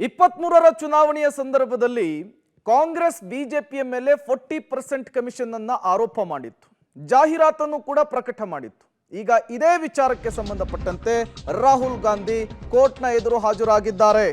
23ರ ಚುನಾವಣೆಯ ಸಂದರ್ಭದಲ್ಲಿ ಕಾಂಗ್ರೆಸ್ ಬಿಜೆಪಿಯ ಮೇಲೆ 40% ಕಮಿಷನ್ ಅನ್ನು ಆರೋಪ ಮಾಡಿತ್ತು. ಜಾಹೀರಾತನ್ನು ಕೂಡ ಪ್ರಕಟ ಮಾಡಿತ್ತು. ಈಗ ಇದೇ ವಿಚಾರಕ್ಕೆ ಸಂಬಂಧಪಟ್ಟಂತೆ ರಾಹುಲ್ ಗಾಂಧಿ ಕೋರ್ಟ್ನ ಎದುರು ಹಾಜರಾಗಿದ್ದಾರೆ.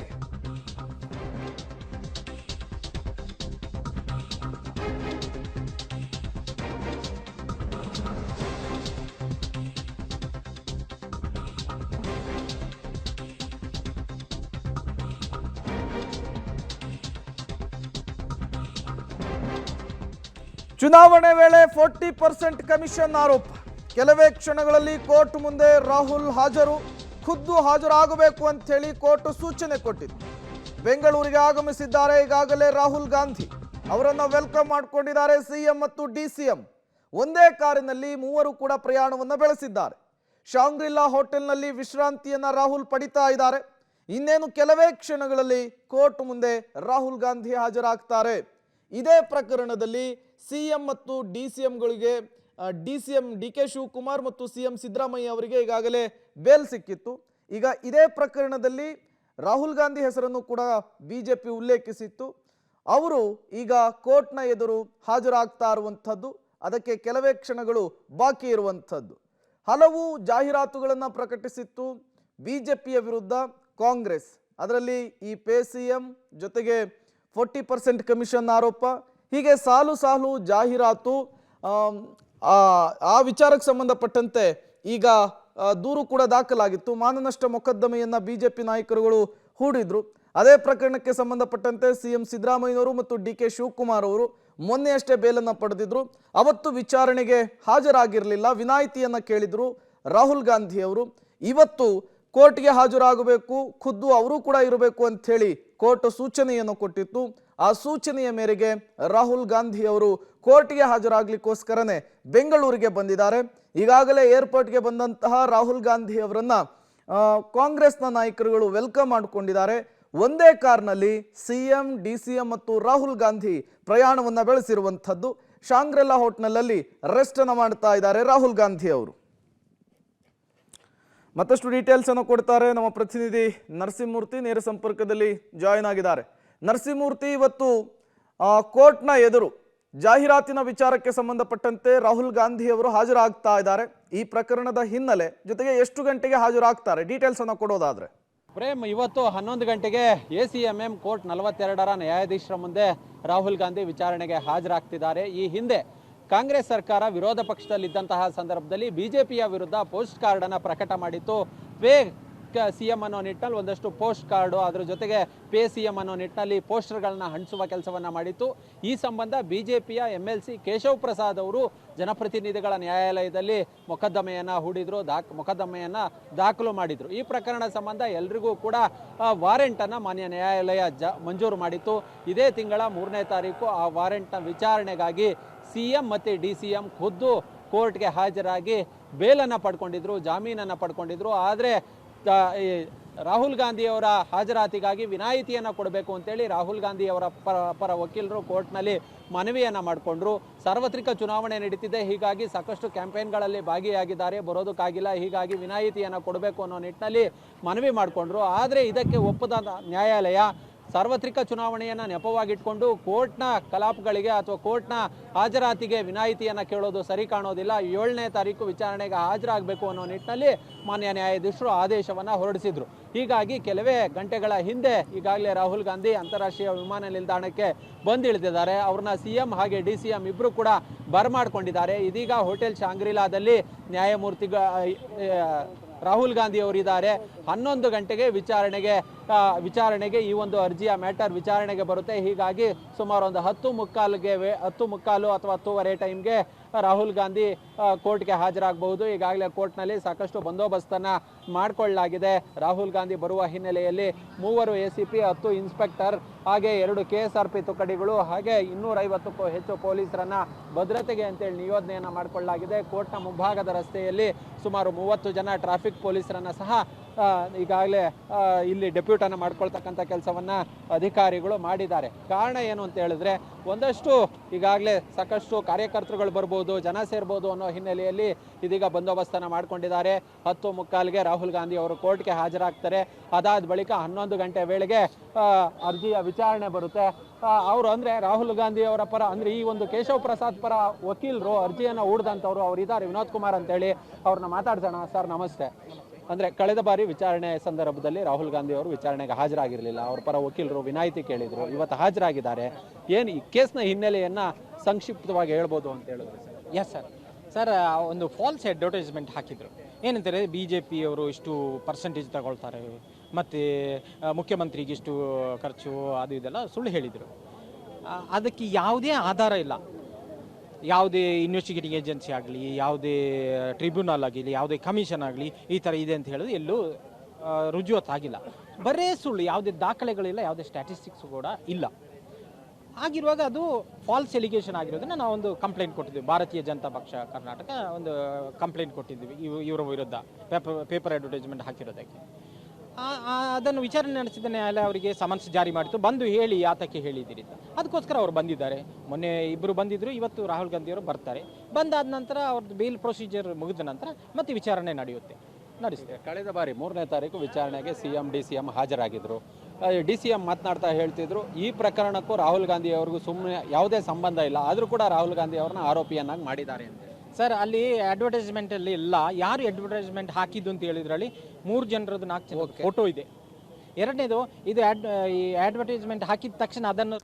ಚುನಾವಣೆ ವೇಳೆ 40% ಕಮಿಷನ್ ಆರೋಪ. ಕೆಲವೇ ಕ್ಷಣಗಳಲ್ಲಿ ಕೋರ್ಟ್ ಮುಂದೆ ರಾಹುಲ್ ಖುದ್ದು ಹಾಜರಾಗಬೇಕು ಅಂತ ಹೇಳಿ ಕೋರ್ಟ್ ಸೂಚನೆ ಕೊಟ್ಟಿತ್ತು. ಬೆಂಗಳೂರಿಗೆ ಆಗಮಿಸಿದ್ದಾರೆ ಈಗಾಗಲೇ ರಾಹುಲ್ ಗಾಂಧಿ. ಅವರನ್ನ ವೆಲ್ಕಮ್ ಮಾಡಿಕೊಂಡಿದ್ದಾರೆ ಸಿಎಂ ಮತ್ತು ಡಿಸಿಎಂ. ಒಂದೇ ಕಾರಿನಲ್ಲಿ ಮೂವರು ಕೂಡ ಪ್ರಯಾಣವನ್ನು ಬೆಳೆಸಿದ್ದಾರೆ. ಶಾಂಗ್ರಿಲಾ ಹೋಟೆಲ್ನಲ್ಲಿ ವಿಶ್ರಾಂತಿಯನ್ನ ರಾಹುಲ್ ಪಡಿತಾ ಇದ್ದಾರೆ. ಇನ್ನೇನು ಕೆಲವೇ ಕ್ಷಣಗಳಲ್ಲಿ ಕೋರ್ಟ್ ಮುಂದೆ ರಾಹುಲ್ ಗಾಂಧಿ ಹಾಜರಾಗ್ತಾರೆ. ಇದೇ ಪ್ರಕರಣದಲ್ಲಿ ಸಿಎಂ ಮತ್ತು ಡಿಸಿಎಂಗಳಿಗೆ ಡಿಸಿಎಂ ಡಿ.ಕೆ. ಶಿವಕುಮಾರ್ ಮತ್ತು ಸಿಎಂ ಸಿದ್ದರಾಮಯ್ಯ ಅವರಿಗೆ ಈಗಾಗಲೇ ಬೇಲ್ ಸಿಕ್ಕಿತ್ತು. ಈಗ ಇದೇ ಪ್ರಕರಣದಲ್ಲಿ ರಾಹುಲ್ ಗಾಂಧಿ ಹೆಸರನ್ನು ಕೂಡ ಬಿಜೆಪಿ ಉಲ್ಲೇಖಿಸಿತ್ತು. ಅವರು ಈಗ ಕೋರ್ಟ್ನ ಎದುರು ಹಾಜರಾಗ್ತಾ ಇರುವಂಥದ್ದು. ಅದಕ್ಕೆ ಕೆಲವೇ ಕ್ಷಣಗಳು ಬಾಕಿ ಇರುವಂಥದ್ದು. ಹಲವು ಜಾಹೀರಾತುಗಳನ್ನು ಪ್ರಕಟಿಸಿತ್ತು ಬಿಜೆಪಿಯ ವಿರುದ್ಧ ಕಾಂಗ್ರೆಸ್. ಅದರಲ್ಲಿ ಈ ಪೇ ಸಿಎಂ ಜೊತೆಗೆ 40% ಕಮಿಷನ್ ಆರೋಪ, ಹೀಗೆ ಸಾಲು ಸಾಲು ಜಾಹೀರಾತು. ಆ ವಿಚಾರಕ್ಕೆ ಸಂಬಂಧಪಟ್ಟಂತೆ ಈಗ ದೂರು ಕೂಡ ದಾಖಲಾಗಿತ್ತು. ಮಾನನಷ್ಟ ಮೊಕದ್ದಮೆಯನ್ನ ಬಿಜೆಪಿ ನಾಯಕರುಗಳು ಹೂಡಿದ್ರು. ಅದೇ ಪ್ರಕರಣಕ್ಕೆ ಸಂಬಂಧಪಟ್ಟಂತೆ ಸಿಎಂ ಸಿದ್ದರಾಮಯ್ಯನವರು ಮತ್ತು ಡಿ.ಕೆ. ಶಿವಕುಮಾರ್ ಅವರು ಮೊನ್ನೆಯಷ್ಟೇ ಬೇಲನ್ನು ಪಡೆದಿದ್ರು. ಅವತ್ತು ವಿಚಾರಣೆಗೆ ಹಾಜರಾಗಿರಲಿಲ್ಲ, ವಿನಾಯಿತಿಯನ್ನ ಕೇಳಿದ್ರು ರಾಹುಲ್ ಗಾಂಧಿ ಅವರು. ಇವತ್ತು ಕೋರ್ಟ್ಗೆ ಹಾಜರಾಗಬೇಕು, ಖುದ್ದು ಅವರು ಕೂಡ ಇರಬೇಕು ಅಂತ ಹೇಳಿ ಕೋರ್ಟ್ ಸೂಚನೆಯನ್ನು ಕೊಟ್ಟಿತ್ತು. ಆ ಸೂಚನೆಯ ಮೇರೆಗೆ ರಾಹುಲ್ ಗಾಂಧಿ ಅವರು ಕೋರ್ಟ್ಗೆ ಹಾಜರಾಗ್ಲಿಕ್ಕೋಸ್ಕರನೇ ಬೆಂಗಳೂರಿಗೆ ಬಂದಿದ್ದಾರೆ. ಈಗಾಗಲೇ ಏರ್ಪೋರ್ಟ್ಗೆ ಬಂದಂತಹ ರಾಹುಲ್ ಗಾಂಧಿ ಅವರನ್ನ ಕಾಂಗ್ರೆಸ್ನ ನಾಯಕರುಗಳು ವೆಲ್ಕಮ್ ಮಾಡಿಕೊಂಡಿದ್ದಾರೆ. ಒಂದೇ ಕಾರ್ನಲ್ಲಿ ಸಿಎಂ, ಡಿಸಿಎಂ ಮತ್ತು ರಾಹುಲ್ ಗಾಂಧಿ ಪ್ರಯಾಣವನ್ನ ಬೆಳೆಸಿರುವಂಥದ್ದು. ಶಾಂಗ್ರಿಲಾ ಹೋಟೆಲ್ನಲ್ಲಿ ರೆಸ್ಟ್ ಅನ್ನು ಮಾಡ್ತಾ ಇದ್ದಾರೆ ರಾಹುಲ್ ಗಾಂಧಿ ಅವರು. ಮತ್ತಷ್ಟು ಡೀಟೇಲ್ಸ್ ಅನ್ನು ಕೊಡ್ತಾರೆ ನಮ್ಮ ಪ್ರತಿನಿಧಿ ನರಸಿಂಹಮೂರ್ತಿ, ನೇರ ಸಂಪರ್ಕದಲ್ಲಿ ಜಾಯಿನ್ ಆಗಿದ್ದಾರೆ. ನರಸಿಂಹಮೂರ್ತಿ, ಇವತ್ತು ಕೋರ್ಟ್ನ ಎದುರು ಜಾಹೀರಾತಿನ ವಿಚಾರಕ್ಕೆ ಸಂಬಂಧಪಟ್ಟಂತೆ ರಾಹುಲ್ ಗಾಂಧಿ ಅವರು ಹಾಜರಾಗ್ತಾ ಇದ್ದಾರೆ. ಈ ಪ್ರಕರಣದ ಹಿನ್ನೆಲೆ ಜೊತೆಗೆ ಎಷ್ಟು ಗಂಟೆಗೆ ಹಾಜರಾಗ್ತಾರೆ, ಡೀಟೇಲ್ಸ್ ಅನ್ನು ಕೊಡೋದಾದ್ರೆ? ಪ್ರೇಮ್, ಇವತ್ತು 11 ಗಂಟೆಗೆ ACMM ಕೋರ್ಟ್ 42ರ ನ್ಯಾಯಾಧೀಶರ ಮುಂದೆ ರಾಹುಲ್ ಗಾಂಧಿ ವಿಚಾರಣೆಗೆ ಹಾಜರಾಗ್ತಿದ್ದಾರೆ. ಈ ಹಿಂದೆ ಕಾಂಗ್ರೆಸ್ ಸರ್ಕಾರ ವಿರೋಧ ಪಕ್ಷದಲ್ಲಿದ್ದಂತಹ ಸಂದರ್ಭದಲ್ಲಿ ಬಿಜೆಪಿಯ ವಿರುದ್ಧ ಪೋಸ್ಟ್ ಕಾರ್ಡ್ ಅನ್ನು ಪ್ರಕಟ ಮಾಡಿತ್ತು. ಪೇ ಸಿಎಂ ಅನ್ನೋ ನಿಟ್ಟಿನಲ್ಲಿ ಒಂದಷ್ಟು ಪೋಸ್ಟ್ ಕಾರ್ಡು, ಅದರ ಜೊತೆಗೆ ಪೇ ಸಿಎಂ ಅನ್ನೋ ನಿಟ್ಟಿನಲ್ಲಿ ಪೋಸ್ಟರ್ಗಳನ್ನ ಹಂಚುವ ಕೆಲಸವನ್ನ ಮಾಡಿತ್ತು. ಈ ಸಂಬಂಧ ಬಿಜೆಪಿಯ MLC ಕೇಶವ್ ಪ್ರಸಾದ್ ಅವರು ಜನಪ್ರತಿನಿಧಿಗಳ ನ್ಯಾಯಾಲಯದಲ್ಲಿ ಮೊಕದ್ದಮೆಯನ್ನ ಹೂಡಿದ್ರು, ಮೊಕದ್ದಮೆಯನ್ನ ದಾಖಲು ಮಾಡಿದ್ರು. ಈ ಪ್ರಕರಣ ಸಂಬಂಧ ಎಲ್ರಿಗೂ ಕೂಡ ವಾರೆಂಟ್ ಅನ್ನ ಮಾನ್ಯ ನ್ಯಾಯಾಲಯ ಮಂಜೂರು ಮಾಡಿತ್ತು. ಇದೇ ತಿಂಗಳ 3ನೇ ತಾರೀಕು ಆ ವಾರೆಂಟ್ನ ವಿಚಾರಣೆಗಾಗಿ ಸಿಎಂ ಮತ್ತು ಡಿಸಿಎಂ ಖುದ್ದು ಕೋರ್ಟ್ಗೆ ಹಾಜರಾಗಿ ಬೇಲನ್ನು ಪಡ್ಕೊಂಡಿದ್ರು, ಜಾಮೀನನ್ನು ಪಡ್ಕೊಂಡಿದ್ರು. ಆದರೆ ರಾಹುಲ್ ಗಾಂಧಿಯವರ ಹಾಜರಾತಿಗಾಗಿ ವಿನಾಯಿತಿಯನ್ನು ಕೊಡಬೇಕು ಅಂತೇಳಿ ರಾಹುಲ್ ಗಾಂಧಿಯವರ ಪರ ವಕೀಲರು ಕೋರ್ಟ್ನಲ್ಲಿ ಮನವಿಯನ್ನು ಮಾಡಿಕೊಂಡ್ರು. ಸಾರ್ವತ್ರಿಕ ಚುನಾವಣೆ ನಡೀತಿದೆ, ಹೀಗಾಗಿ ಸಾಕಷ್ಟು ಕ್ಯಾಂಪೇನ್ಗಳಲ್ಲಿ ಭಾಗಿಯಾಗಿದ್ದಾರೆ, ಬರೋದಕ್ಕಾಗಿಲ್ಲ, ಹೀಗಾಗಿ ವಿನಾಯಿತಿಯನ್ನು ಕೊಡಬೇಕು ಅನ್ನೋ ನಿಟ್ಟಿನಲ್ಲಿ ಮನವಿ ಮಾಡಿಕೊಂಡ್ರು. ಆದರೆ ಇದಕ್ಕೆ ಒಪ್ಪದ ನ್ಯಾಯಾಲಯ ಸಾರ್ವತ್ರಿಕ ಚುನಾವಣೆಯನ್ನು ನೆಪವಾಗಿಟ್ಕೊಂಡು ಕೋರ್ಟ್ನ ಕಲಾಪಗಳಿಗೆ ಅಥವಾ ಕೋರ್ಟ್ನ ಹಾಜರಾತಿಗೆ ವಿನಾಯಿತಿಯನ್ನು ಕೇಳೋದು ಸರಿ ಕಾಣೋದಿಲ್ಲ, 7ನೇ ತಾರೀಕು ವಿಚಾರಣೆಗೆ ಹಾಜರಾಗಬೇಕು ಅನ್ನೋ ನಿಟ್ಟಿನಲ್ಲಿ ಮಾನ್ಯ ನ್ಯಾಯಾಧೀಶರು ಆದೇಶವನ್ನು ಹೊರಡಿಸಿದ್ರು. ಹೀಗಾಗಿ ಕೆಲವೇ ಗಂಟೆಗಳ ಹಿಂದೆ ಈಗಾಗಲೇ ರಾಹುಲ್ ಗಾಂಧಿ ಅಂತಾರಾಷ್ಟ್ರೀಯ ವಿಮಾನ ನಿಲ್ದಾಣಕ್ಕೆ ಬಂದಿಳಿದಿದ್ದಾರೆ. ಅವ್ರನ್ನ ಸಿಎಂ ಹಾಗೆ ಡಿಸಿಎಂ ಇಬ್ಬರು ಕೂಡ ಬರಮಾಡ್ಕೊಂಡಿದ್ದಾರೆ. ಇದೀಗ ಹೋಟೆಲ್ ಶಾಂಗ್ರಿಲಾದಲ್ಲಿ ರಾಹುಲ್ ಗಾಂಧಿ ಅವರಿದ್ದಾರೆ. 11 ಗಂಟೆಗೆ ವಿಚಾರಣೆಗೆ ಈ ಒಂದು ಅರ್ಜಿಯ ಮ್ಯಾಟರ್ ವಿಚಾರಣೆಗೆ ಬರುತ್ತೆ. ಹೀಗಾಗಿ ಸುಮಾರು ಒಂದು 10:15 ಅಥವಾ 10:15 ಟೈಮ್ಗೆ ರಾಹುಲ್ ಗಾಂಧಿ ಕೋರ್ಟ್ಗೆ ಹಾಜರಾಗಬಹುದು. ಈಗಾಗಲೇ ಕೋರ್ಟ್ನಲ್ಲಿ ಸಾಕಷ್ಟು ಬಂದೋಬಸ್ತನ್ನು ಮಾಡಿಕೊಳ್ಳಲಾಗಿದೆ. ರಾಹುಲ್ ಗಾಂಧಿ ಬರುವ ಹಿನ್ನೆಲೆಯಲ್ಲಿ 3 ACP, 10 ಇನ್ಸ್ಪೆಕ್ಟರ್ ಹಾಗೆ 2 KSRP ತುಕಡಿಗಳು ಹಾಗೆ 250ಕ್ಕೂ ಹೆಚ್ಚು ಪೊಲೀಸರನ್ನ ಭದ್ರತೆಗೆ ಅಂತೇಳಿ ನಿಯೋಜನೆಯನ್ನು ಮಾಡಿಕೊಳ್ಳಲಾಗಿದೆ. ಕೋರ್ಟ್ನ ಮುಂಭಾಗದ ರಸ್ತೆಯಲ್ಲಿ ಸುಮಾರು 30 ಜನ ಟ್ರಾಫಿಕ್ ಪೊಲೀಸರನ್ನ ಸಹ ಈಗಾಗಲೇ ಇಲ್ಲಿ ಡೆಪ್ಯೂಟನ್ನು ಮಾಡ್ಕೊಳ್ತಕ್ಕಂಥ ಕೆಲಸವನ್ನು ಅಧಿಕಾರಿಗಳು ಮಾಡಿದ್ದಾರೆ. ಕಾರಣ ಏನು ಅಂತ ಹೇಳಿದ್ರೆ ಒಂದಷ್ಟು ಈಗಾಗಲೇ ಸಾಕಷ್ಟು ಕಾರ್ಯಕರ್ತರುಗಳು ಬರ್ಬೋದು, ಜನ ಸೇರ್ಬೋದು ಅನ್ನೋ ಹಿನ್ನೆಲೆಯಲ್ಲಿ ಇದೀಗ ಬಂದೋಬಸ್ತನ್ನು ಮಾಡ್ಕೊಂಡಿದ್ದಾರೆ. 10:45ಗೆ ರಾಹುಲ್ ಗಾಂಧಿ ಅವರು ಕೋರ್ಟ್ಗೆ ಹಾಜರಾಗ್ತಾರೆ. ಅದಾದ ಬಳಿಕ 11 ಗಂಟೆ ವೇಳೆಗೆ ಅರ್ಜಿಯ ವಿಚಾರಣೆ ಬರುತ್ತೆ. ಅವರು ಅಂದರೆ ರಾಹುಲ್ ಗಾಂಧಿ ಅವರ ಪರ ಅಂದರೆ ಈ ಒಂದು ಕೇಶವ್ ಪ್ರಸಾದ್ ಪರ ವಕೀಲರು ಅರ್ಜಿಯನ್ನು ಹೂಡಿದಂಥವ್ರು ಅವರಿದ್ದಾರೆ, ವಿನೋದ್ ಕುಮಾರ್ ಅಂತೇಳಿ. ಅವ್ರನ್ನ ಮಾತಾಡ್ಸೋಣ. ಸರ್ ನಮಸ್ತೆ. ಅಂದರೆ ಕಳೆದ ಬಾರಿ ವಿಚಾರಣೆ ಸಂದರ್ಭದಲ್ಲಿ ರಾಹುಲ್ ಗಾಂಧಿ ಅವರು ವಿಚಾರಣೆಗೆ ಹಾಜರಾಗಿರಲಿಲ್ಲ. ಅವ್ರ ಪರ ವಕೀಲರು ವಿನಾಯಿತಿ ಕೇಳಿದರು, ಇವತ್ತು ಹಾಜರಾಗಿದ್ದಾರೆ. ಏನು ಈ ಕೇಸ್ನ ಹಿನ್ನೆಲೆಯನ್ನು ಸಂಕ್ಷಿಪ್ತವಾಗಿ ಹೇಳ್ಬೋದು ಅಂತ ಹೇಳಿದ್ರು ಸರ್? ಎಸ್ ಸರ್ ಒಂದು ಫಾಲ್ಸ್ ಅಡ್ವರ್ಟೈಸ್ಮೆಂಟ್ ಹಾಕಿದರು. ಏನಂತಾರೆ, BJP ಅವರು ಇಷ್ಟು ಪರ್ಸೆಂಟೇಜ್ ತಗೊಳ್ತಾರೆ ಮತ್ತು ಮುಖ್ಯಮಂತ್ರಿಗೆ ಇಷ್ಟು ಖರ್ಚು ಅದು ಇದೆಲ್ಲ ಸುಳ್ಳು ಹೇಳಿದರು. ಅದಕ್ಕೆ ಯಾವುದೇ ಆಧಾರ ಇಲ್ಲ. ಯಾವುದೇ ಇನ್ವೆಸ್ಟಿಗೇಟಿಂಗ್ ಏಜೆನ್ಸಿ ಆಗಲಿ, ಯಾವುದೇ ಟ್ರಿಬ್ಯುನಲ್ ಆಗಲಿ, ಯಾವುದೇ ಕಮಿಷನ್ ಆಗಲಿ ಈ ಥರ ಇದೆ ಅಂತ ಹೇಳೋದು ಎಲ್ಲೂ ರುಜುವಾತಾಗಿಲ್ಲ. ಬರೇ ಸುಳ್ಳು, ಯಾವುದೇ ದಾಖಲೆಗಳಿಲ್ಲ, ಯಾವುದೇ ಸ್ಟ್ಯಾಟಿಸ್ಟಿಕ್ಸ್ ಕೂಡ ಇಲ್ಲ. ಆಗಿರುವಾಗ ಅದು ಫಾಲ್ಸ್ ಎಲಿಗೇಷನ್ ಆಗಿರೋದನ್ನ ನಾವು ಒಂದು ಕಂಪ್ಲೇಂಟ್ ಕೊಟ್ಟಿದ್ವಿ. ಭಾರತೀಯ ಜನತಾ ಪಕ್ಷ ಕರ್ನಾಟಕ ಒಂದು ಕಂಪ್ಲೇಂಟ್ ಕೊಟ್ಟಿದ್ವಿ ಇವರ ವಿರುದ್ಧ ಪೇಪರ್ ಅಡ್ವರ್ಟೈಸ್ಮೆಂಟ್ ಹಾಕಿರೋದಕ್ಕೆ. ಅದನ್ನು ವಿಚಾರಣೆ ನಡೆಸಿದ ನ್ಯಾಯಾಲಯ ಅವರಿಗೆ ಸಮನ್ಸ್ ಜಾರಿ ಮಾಡಿತು, ಬಂದು ಹೇಳಿ ಯಾತಕ್ಕೆ ಹೇಳಿದ್ದೀರಿ ಅಂತ. ಅದಕ್ಕೋಸ್ಕರ ಅವರು ಬಂದಿದ್ದಾರೆ. ಮೊನ್ನೆ ಇಬ್ಬರು ಬಂದಿದ್ದರು, ಇವತ್ತು ರಾಹುಲ್ ಗಾಂಧಿ ಅವರು ಬರ್ತಾರೆ. ಬಂದಾದ ನಂತರ ಅವ್ರದ್ದು ಬೇಲ್ ಪ್ರೊಸೀಜರ್ ಮುಗಿದ ನಂತರ ಮತ್ತೆ ವಿಚಾರಣೆ ನಡೆಸ್ತೇವೆ. ಕಳೆದ ಬಾರಿ 3ನೇ ತಾರೀಕು ವಿಚಾರಣೆಗೆ CM DCM ಹಾಜರಾಗಿದ್ದರು. DCM ಮಾತನಾಡ್ತಾ ಹೇಳ್ತಿದ್ರು, ಈ ಪ್ರಕರಣಕ್ಕೂ ರಾಹುಲ್ ಗಾಂಧಿ ಅವ್ರಿಗೂ ಸುಮ್ಮನೆ ಯಾವುದೇ ಸಂಬಂಧ ಇಲ್ಲ, ಆದರೂ ಕೂಡ ರಾಹುಲ್ ಗಾಂಧಿ ಅವ್ರನ್ನ ಆರೋಪಿಯನ್ನಾಗಿ ಮಾಡಿದ್ದಾರೆ ಅಂತ. ಸರ್ ಅಲ್ಲಿ ಅಡ್ವರ್ಟೈಸ್ಮೆಂಟಲ್ಲಿ ಎಲ್ಲ ಯಾರು ಅಡ್ವರ್ಟೈಸ್ಮೆಂಟ್ ಹಾಕಿದ್ದು ಅಂತ ಹೇಳಿದ್ರಲ್ಲಿ 3 ಜನರದ್ದು 4 ಫೋಟೋ ಇದೆ. ಎರಡನೇದು ಇದು ಈ ಅಡ್ವರ್ಟೈಸ್ಮೆಂಟ್ ಹಾಕಿದ ತಕ್ಷಣ ಅದನ್ನು